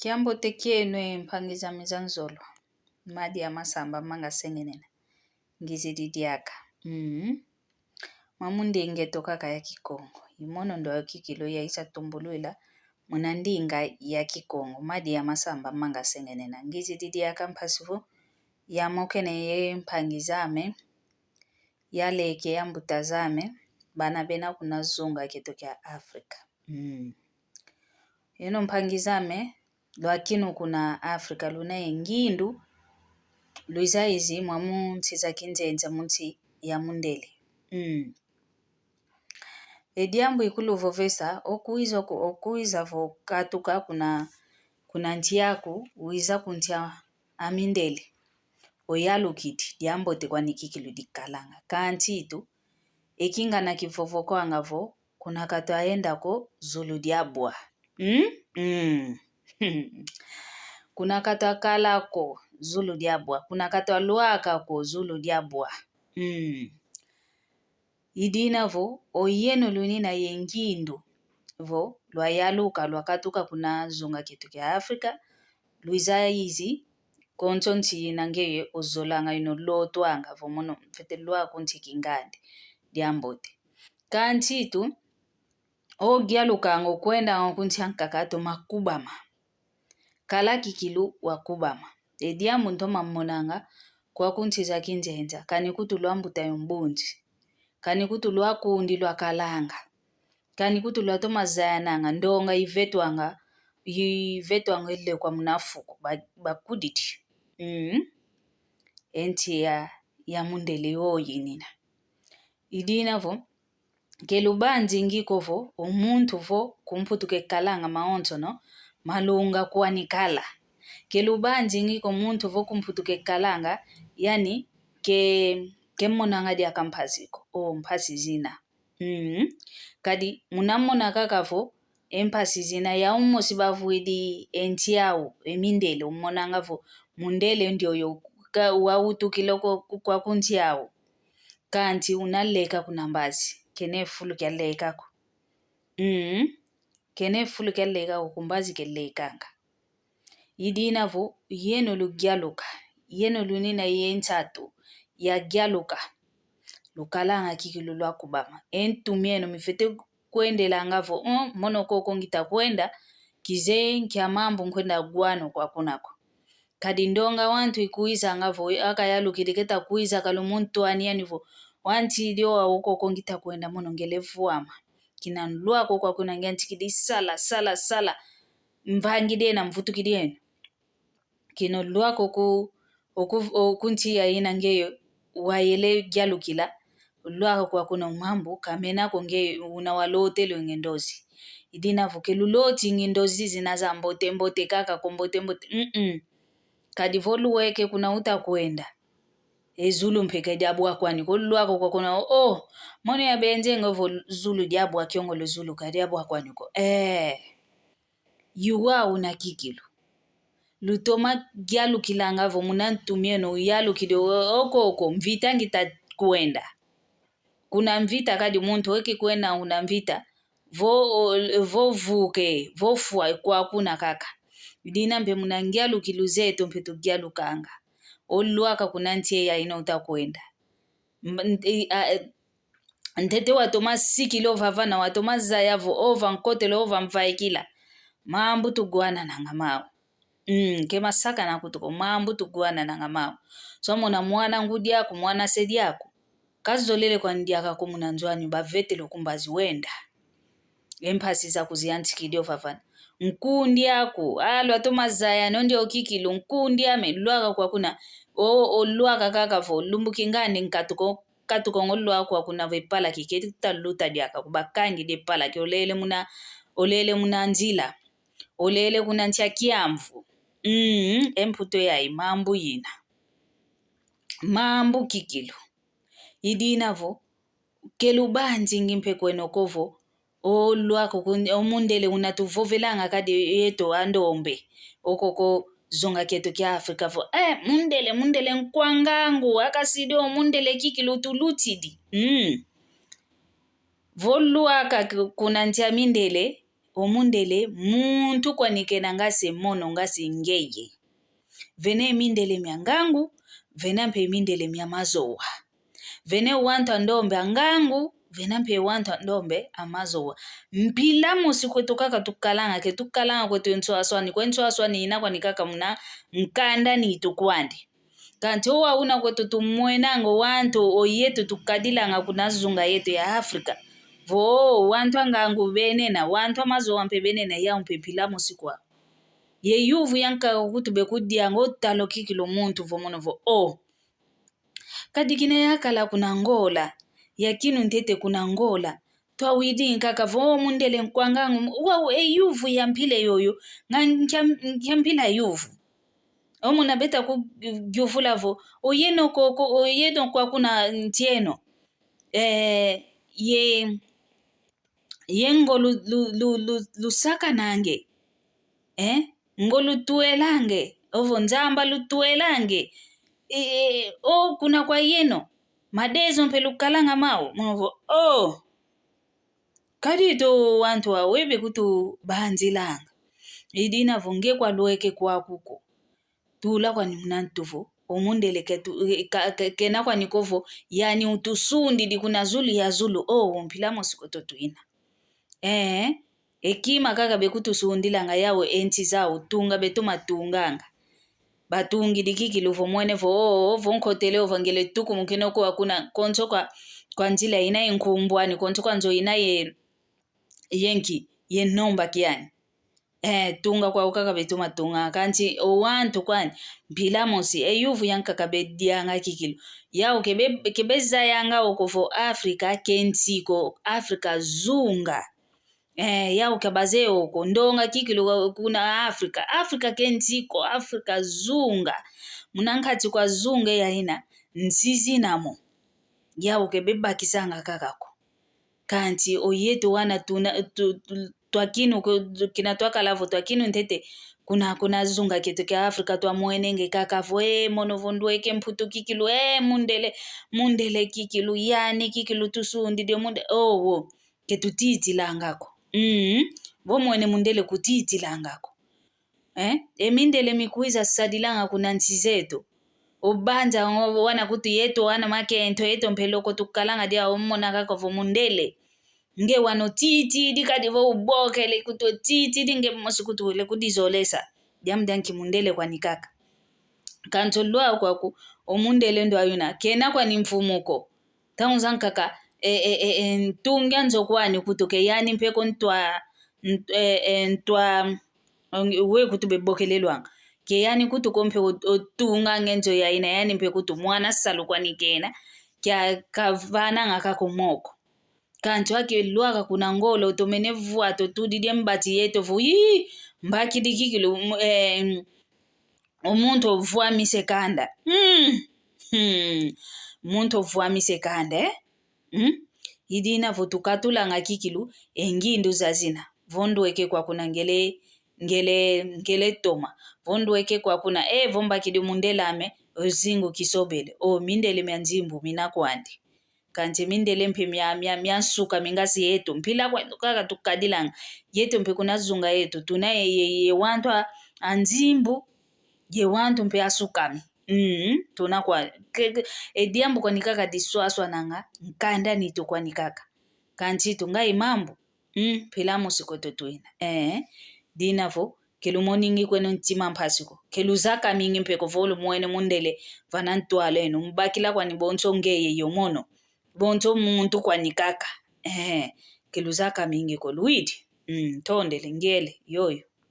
Kiambo tekienwe mpangiza mizanzolo. Madi ya masamba manga sengenena. Ngizididiaka. Mamundi ingetoka kaya Kikongo. Imono ndo ya kikilo ya isa tumbuluila. Munandinga ya Kikongo. Madi ya masamba manga sengenena. Ngizididiaka mpasifu. Ya mokene ye mpangizame. Ya leke ya mbutazame. Bana bena kuna zunga kitokia Afrika. Yeno mpangizame. Luakino kuna Afrika luna yengindu. Luizaizi mwamu ntiza kinzenza munti ya mundele. Ediambu ikulu vovesa, okuiza vokatuka kuna ntiyaku, uiza kuntia amindele. Oyalu kiti, diambo te kwa nikikilu dikalanga. Kantitu, ekinga na kifovoko angavo, kuna kato aenda ko Zulu diabwa. Kuna kato akala ko Zulu diabwa. Kuna kato Luakako Zulu diabwa. Idina vo, oyeno lunina yengindu. Vo, luayaluka, luakatuka kuna zunga kitu kia Afrika. Luiza izi, kontonti nangeye ozolanga ino lotuanga. Vo mono, fete lua kunti kingandi. Diambote. Kantitu, o gialuka ango kwenda kunti hankakato makubama. Kala kikilu wakubama. Ediamu ntoma monanga kwa kunti za kinzenza. Kanikutu luambuta yombundi. Kanikutu luakundi luakalanga. Kanikutu luatoma zayananga. Ndonga ivetuanga ile kwa munafuku. Bakuditi. Enti ya mundele oyi nina. Idina vo. Kelubanzi ngiko vo. Umuntu vo. Kumputu ke kalanga maonto no. Malunga kuwa nikala. Kelubanzi ngiko muntu vo kumputu ke kalanga. Yani ke monanga dia kampaziko. Mpasi zina. Kadi munamona kakavo. Empasi zina ya umosibavu idi enti yao. Emindele umonanga vo. Mundele ndio yo. Wautu kiloko kwa kunti yao. Kanti unaleka kunambazi. Kene fulu kia leka ku. Kene fulu kia leka ku kumbazi ke lekanga. Idina vo, yeno lu gialuka. Yeno lu nina yentatu. Ya gialuka. Lukalanga kikilu lua kubama. Entu mieno mifete kwende langa vo. Mono koko ngita kwenda. Kize nkia mambu kwenda guano kwa kunako. Kadindonga wantu ikuiza nga vo. Aka yalu kidiketa kuiza kalumuntu aniani vo. Wanti idio wa uko kongita kwenda mono ngelefu ama. Kina Luakako kwa kuna nganti kidi sala. Mvangide na mvutu kidienu. Kino Luakako kunti ya ina ngeyo. Wayele gialu kila. Luakako kwa kuna umambu. Kamena konge unawalotelo ngendozi. Idina vuke luloti ngendozi zinaza mbote kaka kumbote. Kadivolu weke kuna uta kwenda. Zulu mpeke diabwa kwani Luakako kwa kuna mono ya benze ngovo Zulu diabwa kiongo lo Zulu ka diabwa kwani ko yuwa unakikilu lutoma gialu kilanga vo munantumieno yalu kido oko mvita ngita kuenda kuna mvita kadi muntu weki kuenda una mvita vo vuke vo fua kwa kuna kaka dina mbe munangialu kiluzeto mpetu gialu kanga Luaka kuna ntie ya ina utakwenda. Ntete watoma sikilo vavana watoma zayavo ova nkotelo ova mvaikila. Mambu tuguana na ngamao. Kema saka na kutuko mambu tuguana na ngamao. So muna mwana ngudiaku, mwana sediaku. Kazolele kwa ndiaka kumunanzuani bavete lukumbazi wenda. Empasi za kuzianti kidio vavana. Nkundi yako watoma zaya nondi okikilu nkundi ame Luaka kwa kuna Luaka kakavo lumbukingani nkatuko ngoluaka kwa kuna vepala kiketa luta diaka kubakangi de pala ki olele muna nzila olele kuna ntia kiamvu emputo yai mambu yina mambu kikilu idina vo kelubanzi ngimpe kwenokovo Luakako omundele unatuvovelanga kadi yeto andombe okoko zonga keto kia Afrika vo mundele nkwangangu akasido mundele kikilu tulutidi vo Luaka kuna ntia mindele omundele muntu kwanikena ngase mono ngase ngeye. Vene mindele miangangu, venampe mindele miamazowa. Vene wanta ndombe angangu, venampe wanta ndombe amazowa. Mpilamo sikwetu kaka tukalanga kwetu nsuaswani. Kwe nsuaswani ina kwa nikaka muna mkanda ni itukwandi. Kanti huwa una kwetu tumuenango wanto oyetu tukadilanga kunazunga yetu ya Afrika. Vo wanto angangu benena, wanto amazowa mpe benena ya mpilamo sikwa. Ye yuvu yanka kutube kudiango talo kikilo muntu vomono vo kadikine yakala kuna ngola yakinu ntete kuna ngola twa widi nkaka vo mundele nkwangangu yuvu yampile yoyo nkyambila yuvu omuna beta ku gyufula vo oyeno kwa kuna ntieno ye ngolu lusaka nange ngolu tuelange ovo nzamba lutuelange kuna kwa yeno madezo mpelukalanga mao mavo kadito wantu wawebe kutu banzilanga idina vonge kwa loeke kwa kuko tula kwa nimnantuvo omundele kena kwa nikovo yani utusundi di kuna Zulu ya Zulu mpilamo sikoto tuina ekima kaka bekutu sundilanga yawe enti zao tunga betuma tunganga batungi dikikilu vo mwene vo nkotele ovangele tuku mukino kwa kuna konso kwa njila ina nkumbwani konso kwa nzo ina yenki nomba kiani tunga kwa ukaka betuma tunga kanti owantu kwani mpilamosi yuvu yanka kabedianga kikilu yao kebeza yanga okofo Afrika kentiko Afrika zunga yao kabaze oko ndonga kikilu kuna Afrika kentiko Afrika zunga munankati kwa zunga ya hina nzizi namo yao kebeba kisanga kakako kanti oyetu wana twakinu kinatwaka lavo twakinu ntete kuna zunga kitu kia Afrika twa mwenenge kakavo monovondweke mputu kikilu mundele kikilu yani kikilu tusundi dio munde ketutiti langako vo mwene mundele kutiti langako mindele mikuiza sadilanga kuna nchi zetu ubanja wana kutu yetu wana makento yetu mpeloko tukalanga dia omona kako vo mundele nge wano titi dikadi vo ubokele kutu titi dinge mosikutu le kudizolesa jamdanki mundele kwa nikaka kantolwa kwaku omundele ndo ayuna kena kwa ni mfumuko taunzankaka ntunga nzokwani kutoke yani mpeko ntwa we kutube bokelelwanga ke yani kutuko mpe otunga ngenzo ya ina yani mpe kutu mwana salu kwa nikena kya kavana ngaka kumoko kanto ake luaka kuna ngolo utomenevu atotudidie mbati yeto vo mbaki dikikilu omuntu ovuamise kanda muntu ovuamise kanda idina vo tukatulanga kikilu engindu zazina vondweke kwa kuna ngele toma vondweke kwa kuna vombaki di mundelame ozingu kisobele mindele mianzimbu minakwandi kanti mindele mpe miansuka mingasi yetu mpila kwa kaka tukadilanga yetu mpe kuna zunga yetu tuna ye wantu anzimbu ye wantu mpe asukami tuna kwa ediambu kwa nikaka diswaswa nanga nkanda nitu kwa nikaka kanti tunga imambu pilamo sikoto tuina dinavo kelumoningi kweno ntima mpasiko keluzaka mingi mpeko volu mwene mundele vanantualeno mbakila kwa nibonso ngeye yomono bonto muntu kwa nikaka keluzaka mingi ko luidi tondele ngele yoyo